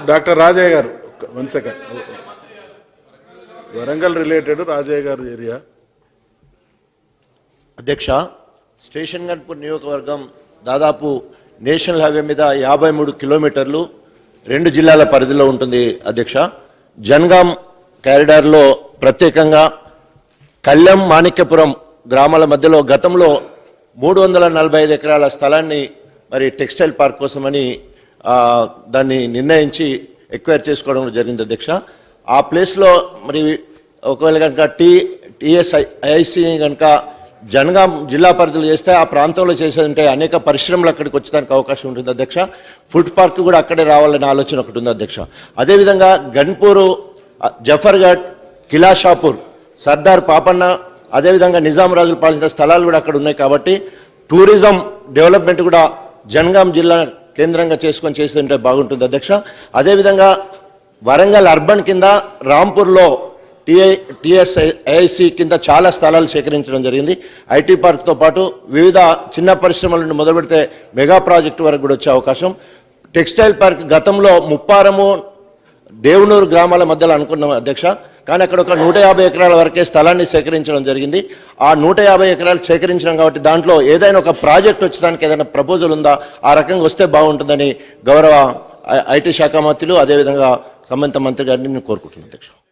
Doctor Rajaiah గారు 1 second. Warangal related Rajaiah గారు area. అధ్యక్ష, స్టేషన్ గన్పూర్ నియోజకవర్గం దాదాపు నేషనల్ హైవే మీద 53 కిలోమీటర్లు 2 జిల్లాల పరిధిలో ఉంటుంది అధ్యక్ష. జన్గాం కారిడార్లో ప్రత్యేకంగా కళ్యాం మాణిక్యపురం గ్రామాల మధ్యలో గతంలో 345 ఎకరాల స్థలాన్ని మరి టెక్స్టైల్ పార్క్ కోసమని దాన్ని నిర్ణయించి ఎక్వైర్ చేసుకోవడం జరిగింది అధ్యక్ష. ఆ ప్లేస్లో మరి ఒకవేళ కనుక టీఎస్ఐఐసి కనుక జనగాం జిల్లా పరిధిలో చేస్తే ఆ ప్రాంతంలో చేసేదంటే అనేక పరిశ్రమలు అక్కడికి వచ్చేదానికి అవకాశం ఉంటుంది అధ్యక్ష. ఫుడ్ పార్క్ కూడా అక్కడే రావాలనే ఆలోచన ఒకటి ఉంది అధ్యక్ష. అదేవిధంగా గన్పూరు, జఫర్గఢ్, కిలాషాపూర్, సర్దార్ పాపన్న, అదేవిధంగా నిజాం రాజులు పాలించిన స్థలాలు కూడా అక్కడ ఉన్నాయి కాబట్టి టూరిజం డెవలప్మెంట్ కూడా జనగాం జిల్లా కేంద్రంగా చేసుకొని చేస్తుంటే బాగుంటుంది అధ్యక్ష. అదేవిధంగా వరంగల్ అర్బన్ కింద రాంపూర్లో టీఎస్ఐఐసి కింద చాలా స్థలాలు సేకరించడం జరిగింది. ఐటీ పార్క్తో పాటు వివిధ చిన్న పరిశ్రమల నుండి మొదలు పెడితే మెగా ప్రాజెక్టు వరకు కూడా వచ్చే అవకాశం. టెక్స్టైల్ పార్క్ గతంలో ముప్పారము, దేవునూరు గ్రామాల మధ్యలో అనుకున్నాం అధ్యక్ష. కానీ అక్కడ ఒక 150 ఎకరాల వరకే స్థలాన్ని సేకరించడం జరిగింది. ఆ 150 ఎకరాలు సేకరించడం కాబట్టి దాంట్లో ఏదైనా ఒక ప్రాజెక్ట్ వచ్చేదానికి ఏదైనా ప్రపోజల్ ఉందా, ఆ రకంగా వస్తే బాగుంటుందని గౌరవ ఐటీ శాఖ మంత్రులు అదేవిధంగా సంబంధిత మంత్రి గారిని నేను కోరుకుంటున్నాను అధ్యక్ష.